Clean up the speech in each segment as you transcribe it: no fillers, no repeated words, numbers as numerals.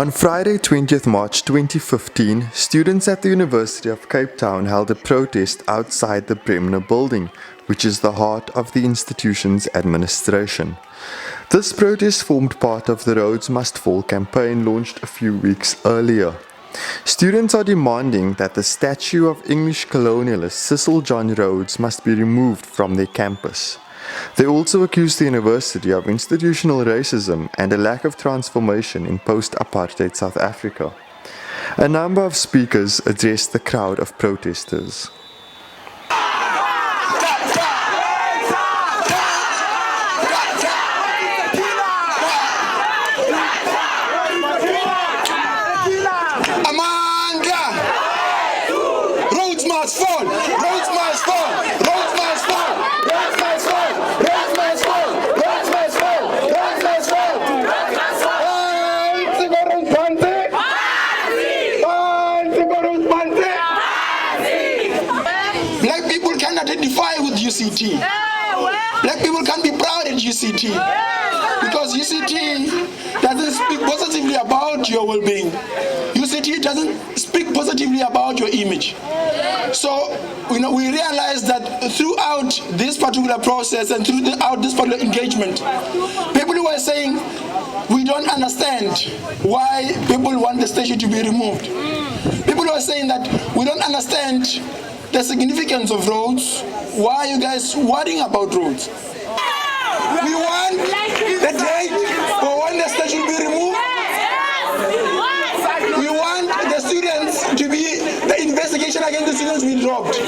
On Friday, 20th March 2015, students at the University of Cape Town held a protest outside the Bremner Building, which is the heart of the institution's administration. This protest formed part of the Rhodes Must Fall campaign launched a few weeks earlier. Students are demanding that the statue of English colonialist Cecil John Rhodes must be removed from their campus. They also accuse the university of institutional racism and a lack of transformation in post-apartheid South Africa. A number of speakers addressed the crowd of protesters. Rhodes must fall! Rhodes must fall! Rhodes must fall! Rhodes must fall! Rhodes must fall! Rhodes must fall! Rhodes must fall! Rhodes must fall! Black people can identify with UCT. Black people can be proud at UCT. Because UCT doesn't speak positively about your well-being. UCT doesn't speak positively about your image. So, we realize that throughout this particular process and throughout this particular engagement, people who are saying, we don't understand why people want the statue to be removed. People who are saying that we don't understand the significance of Rhodes. Why are you guys worrying about Rhodes? We want the date for when the statue will be removed. We want the students to be, the investigation against the students to be dropped.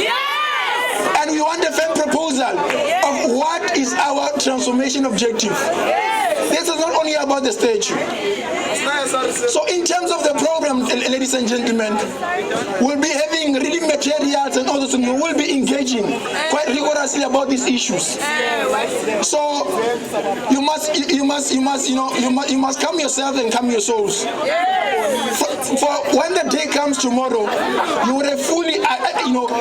And we want a fair proposal of what is our transformation objective. This is not only about the statue. So in terms of the program, ladies and gentlemen, we'll be having reading materials and all this, and we will be engaging quite rigorously about these issues. So you must come yourself and come your souls. For when the day comes tomorrow, you would have fully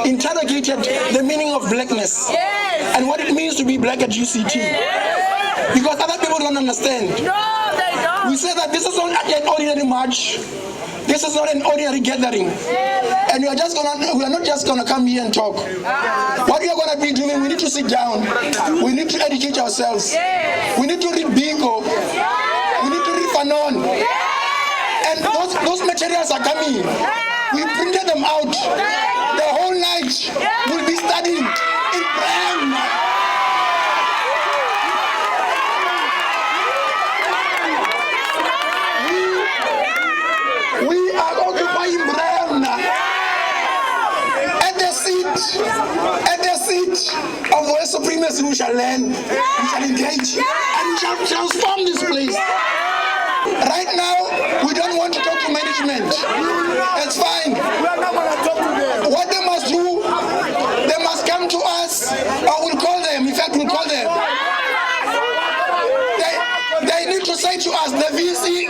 interrogated the meaning of blackness and what it means to be black at UCT. Because other people don't understand. No, they don't. We say that this is not an ordinary march. This is not an ordinary gathering. And we are not just gonna come here and talk. What we are gonna be doing, we need to sit down. We need to educate ourselves. We need to read Bingo. We need to read Fanon. And those materials are coming. We printed them out. The whole night we'll be studying in Brem. We are occupying Brem. At the seat of white supremacy we shall learn, we shall engage, and we shall transform this place. Right now, we don't want to talk to management. It's fine. What they must do, they must come to us, or we'll call them. In fact, we'll call them. They need to say to us, the VC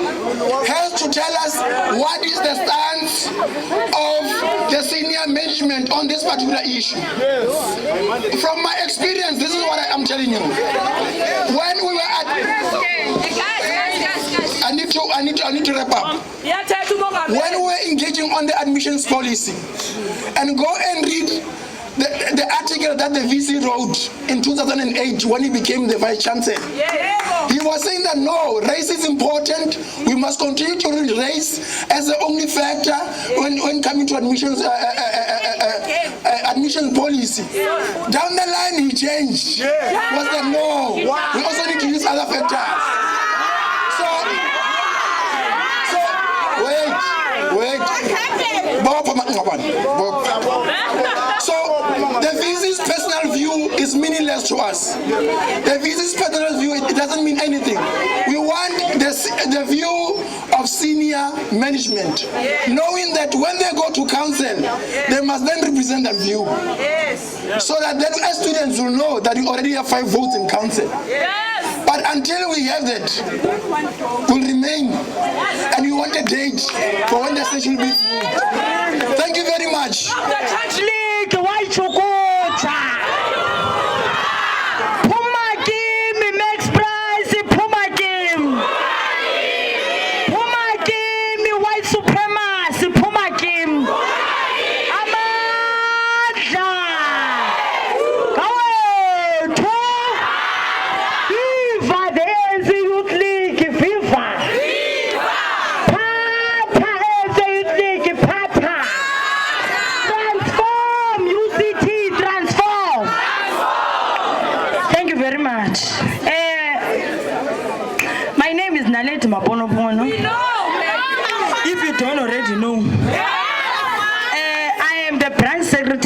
has to tell us what is the stance of the senior management on this particular issue. From my experience, this is what I am telling you. When we were at... I need to wrap up. When we were engaging on the admissions policy, and go and read the article that the VC wrote in 2008 when he became the Vice-chancellor. He was saying that no, race is important. We must continue to read race as the only factor when coming to admissions admission policy. Down the line he changed. Was that no, we also need to use other factors. So the VC's personal view is meaningless to us. The VC's personal view, it doesn't mean anything. We want the view of senior management, knowing that when they go to council, they must then represent that view. So that then as students will know that we already have 5 votes in council. But until we have that, we'll remain. And we want a date for when the station will be moved. Thank you very much. Next prize, Puma game.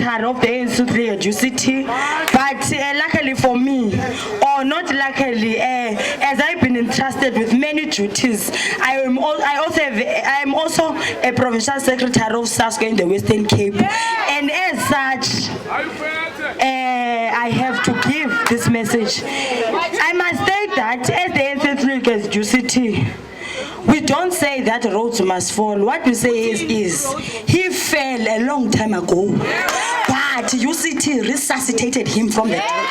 secretary of the ANC at UCT, but luckily for me, or not luckily, as I've been entrusted with many duties, I am also a provincial secretary of SASCO in the Western Cape, and as such, I have to give this message. I must state that as the ANC as UCT, we don't say that Rhodes must fall. What we say is he fell a long time ago, but UCT resuscitated him from the dead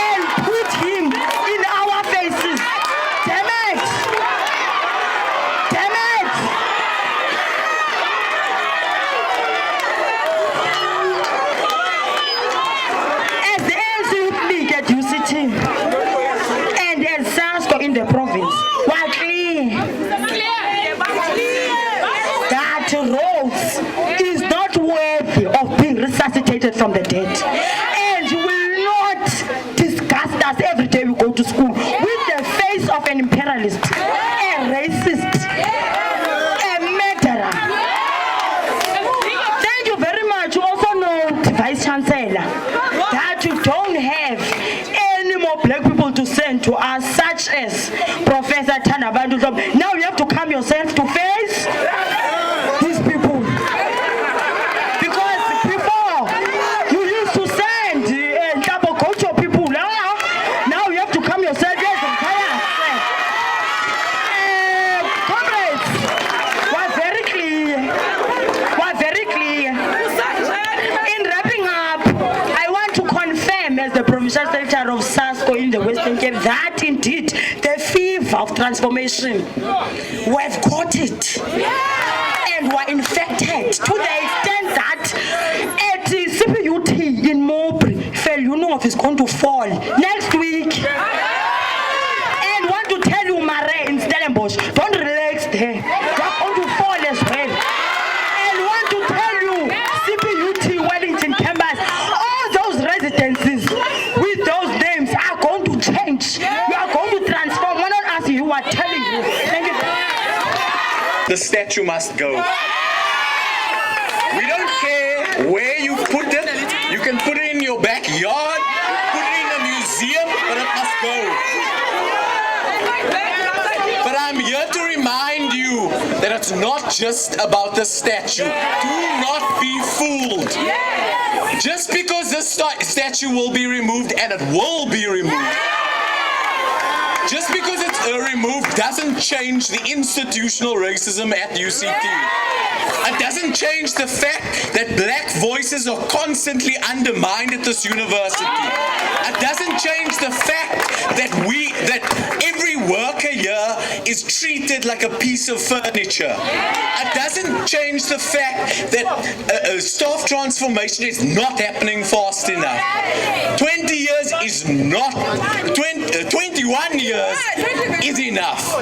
and put him in our faces. Damn it! Damn it! As the ANC Youth League at UCT and as SASCO in the province, we're clear that Rhodes is not worthy of being resuscitated from the dead, and will not disgust us every day we go to school with the face of an imperialist, a racist, a murderer. Thank you very much. You also know, Vice-chancellor, that you don't have any more black people to send to us, such as Professor Tanabandu. Now you have to come yourself to face these people. Because before, you used to send double culture people. Now you have to come yourself. Yes, comrades, we're very clear. We're very clear. In wrapping up, I want to confirm as the provincial secretary of SASCO in the Western Cape that indeed the fever of transformation, we've caught it. And were infected to the extent that at CPUT in Mowbray, Felunov is going to fall next week. And want to tell you, Mare in Stellenbosch, don't relax there. You're going to fall as well. And want to tell you, CPUT Wellington campus, all those residences with those names are going to change. You are going to transform. One on us, you are telling you. Thank you. The statue must go. We don't care where you put it. You can put it in your backyard, put it in a museum, but it must go. But I'm here to remind you that it's not just about the statue. Do not be fooled. Just because this statue will be removed, and it will be removed, just because it's removed doesn't change the institutional racism at UCT. It doesn't change the fact that black voices are constantly undermined at this university. It doesn't change the fact that every worker here is treated like a piece of furniture. It doesn't change the fact that staff transformation is not happening fast enough. 20 years is not, 21 years is enough.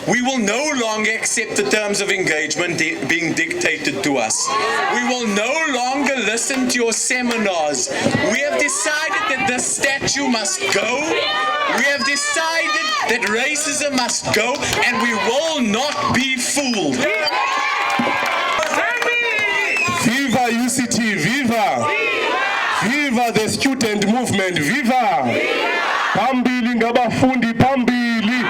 We will no longer accept the terms of engagement being dictated to us. We will no longer listen to your seminars. We have decided that this statue must go. We have decided that racism must go, and we will not be fooled. Viva UCT, viva! Viva the student movement, viva! Pambili ngabafundi, pambili!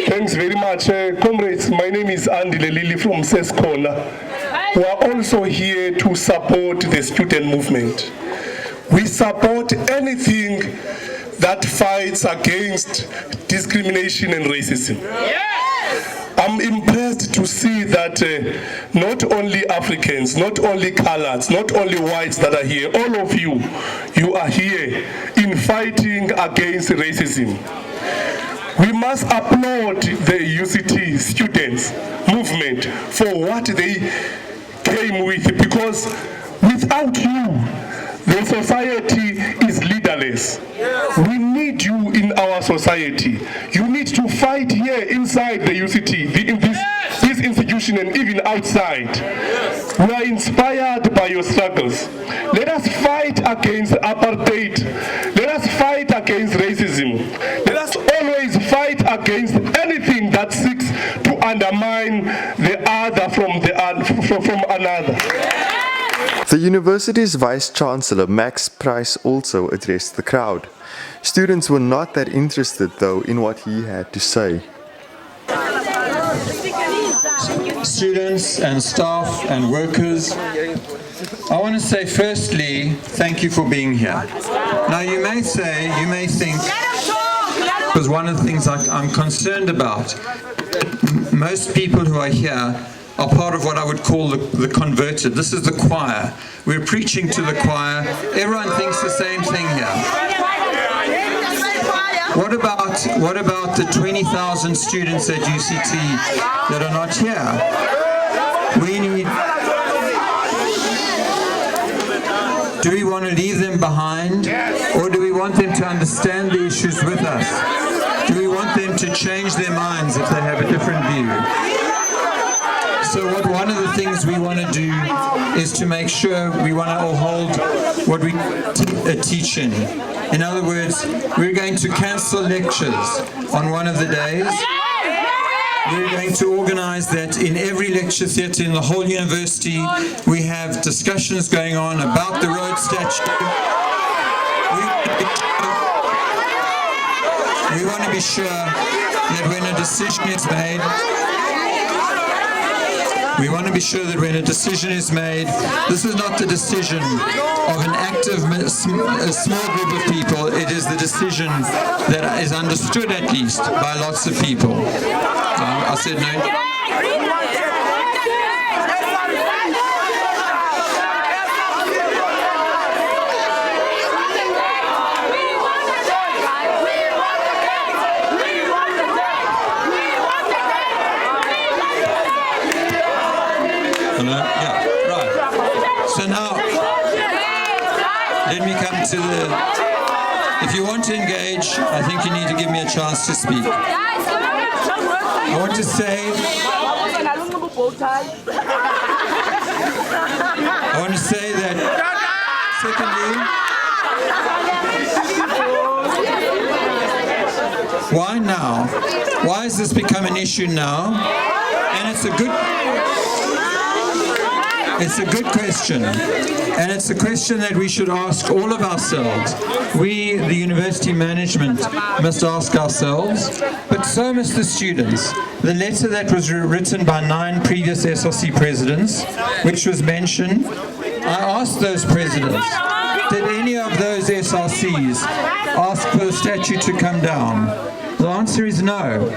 Thanks very much, comrades. My name is Andy Lelili from Seskona. We are also here to support the student movement. We support anything that fights against discrimination and racism. I'm impressed to see that not only Africans, not only coloreds, not only whites that are here, all of you are here in fighting against racism. We must applaud the UCT students movement for what they came with, because without you, the society is leaderless. We need you in our society. You need to fight here inside the UCT, this institution, and even outside. We are inspired by your struggles. Let us fight against apartheid. Let us fight against racism. Let us always fight against anything that seeks to undermine the other from another. The university's Vice-chancellor Max Price also addressed the crowd. Students were not that interested though in what he had to say. Students and staff and workers, I want to say firstly, thank you for being here. Now you may think, because one of the things I'm concerned about, most people who are here are part of what I would call the converted. This is the choir. We're preaching to the choir. Everyone thinks the same thing here. What about the 20,000 students at UCT that are not here? Do we want to leave them behind, or do we want them to understand the issues with us? Do we want them to change their minds if they have a different view? So one of the things we want to do is to make sure we want to all hold what we teach in. In other words, we're going to cancel lectures on one of the days. We're going to organize that in every lecture theatre in the whole university. We have discussions going on about the Rhodes statue. We want to be sure that when a decision is made, this is not the decision of an active, small group of people. It is the decision that is understood, at least, by lots of people. I said no. If you want to engage, I think you need to give me a chance to speak. I want to say that, secondly, why now? Why has this become an issue now? And it's a good question, and it's a question that we should ask all of ourselves. We, the university management, must ask ourselves, but so must the students. The letter that was written by 9 previous SRC presidents, which was mentioned, I asked those presidents, did any of those SRCs ask for the statue to come down? The answer is no.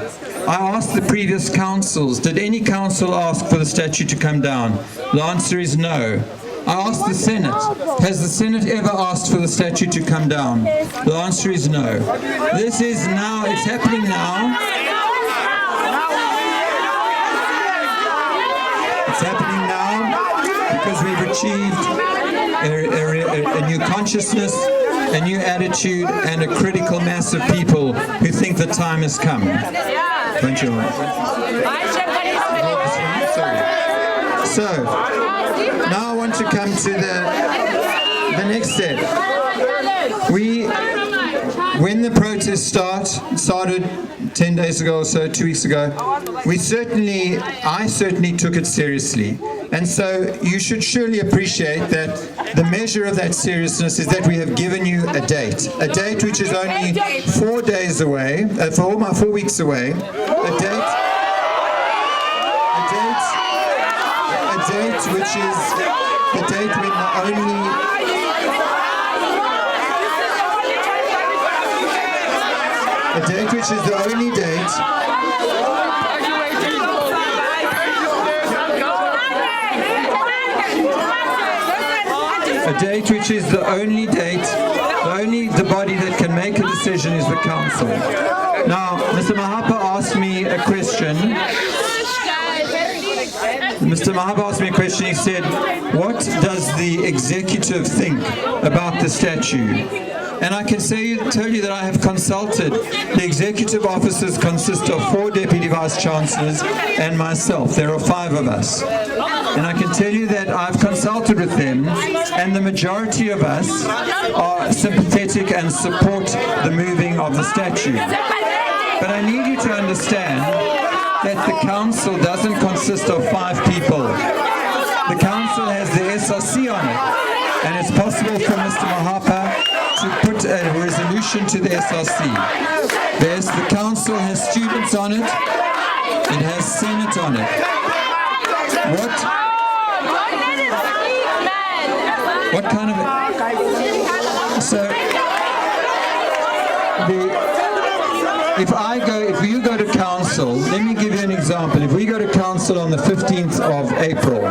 I asked the previous councils, did any council ask for the statue to come down? The answer is no. I asked the Senate, has the Senate ever asked for the statue to come down? The answer is no. This is now, it's happening now. It's happening now because we've achieved a new consciousness, a new attitude, and a critical mass of people who think the time has come. Thank you. So, now I want to come to the next step. When the protest started 10 days ago or so, 2 weeks ago, I certainly took it seriously. And so you should surely appreciate that the measure of that seriousness is that we have given you a date which is only 4 days away, 4 weeks away, a date which is the date when the only date the body that can make a decision is the council. Now, Mr. Mahapa asked me a question. He said, what does the executive think about the statue? And I can tell you that I have consulted. The executive officers consist of 4 deputy vice-chancellors and myself. There are 5 of us. And I can tell you that I've consulted with them, and the majority of us are sympathetic and support the moving of the statue. But I need you to understand that the council doesn't consist of 5 people. The council has the SRC on it, and it's possible for Mr. Mahapa to put a resolution to the SRC. The council has students on it. It has Senate on it. What kind of... So, if you go to council, let me give you an example. If we go to council on the 15th of April,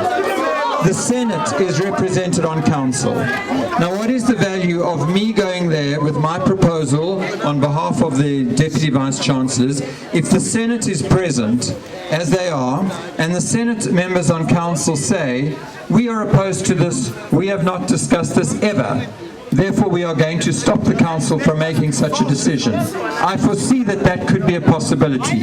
the Senate is represented on council. Now, what is the value of me going there with my proposal on behalf of the Deputy Vice-chancellors if the Senate is present, as they are, and the Senate members on council say, we are opposed to this, we have not discussed this ever. Therefore, we are going to stop the council from making such a decision. I foresee that that could be a possibility.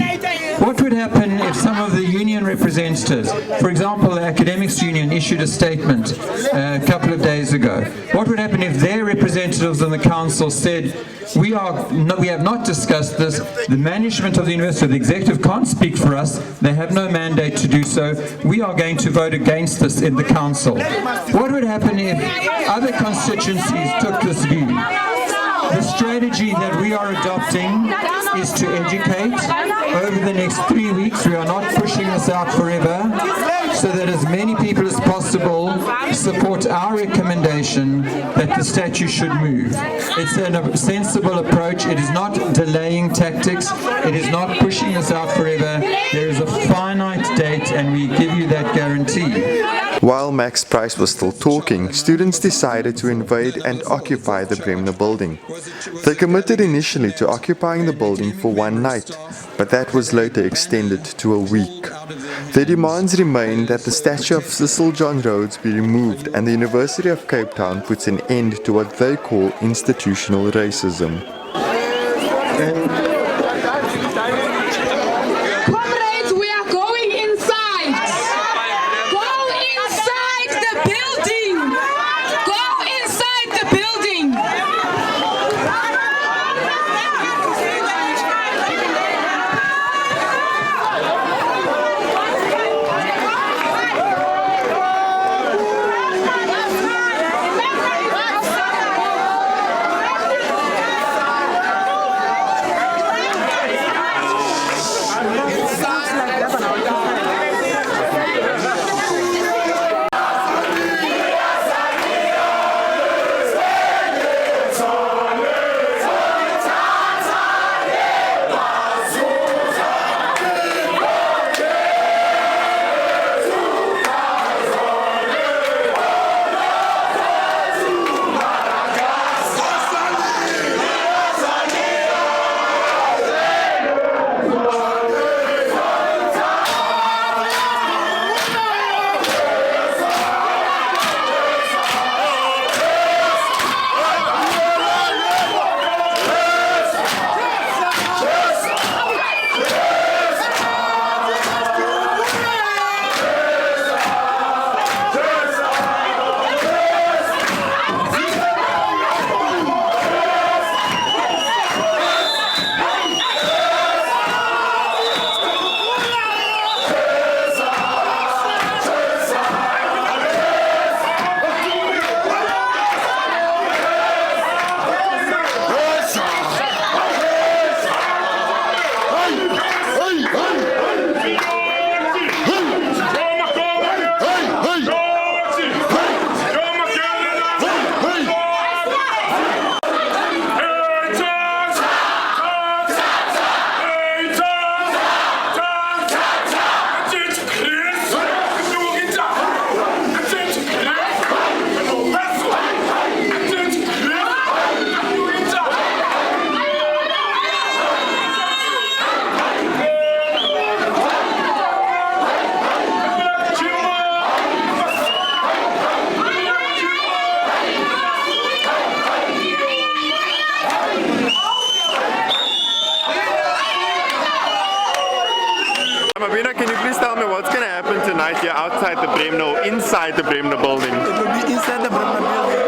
What would happen if some of the union representatives, for example, the Academics Union issued a statement a couple of days ago. What would happen if their representatives on the council said, we have not discussed this, the management of the university, the executive can't speak for us, they have no mandate to do so, we are going to vote against this in the council. What would happen if other constituencies took this view? The strategy that we are adopting is to educate. Over the next 3 weeks, we are not pushing this out forever, so that as many people as possible support our recommendation that the statue should move. It's a sensible approach. It is not delaying tactics. It is not pushing this out forever. There is a finite date, and we give you that guarantee. While Max Price was still talking, students decided to invade and occupy the Bremner Building. They committed initially to occupying the building for one night, but that was later extended to a week. Their demands remain that the statue of Cecil John Rhodes be removed and the University of Cape Town puts an end to what they call institutional racism. Comrades, we are going inside. Go inside the building. Go inside the building. Can you please tell me what's going to happen tonight here outside the Bremner or inside the Bremner building? It will be inside the Bremner building.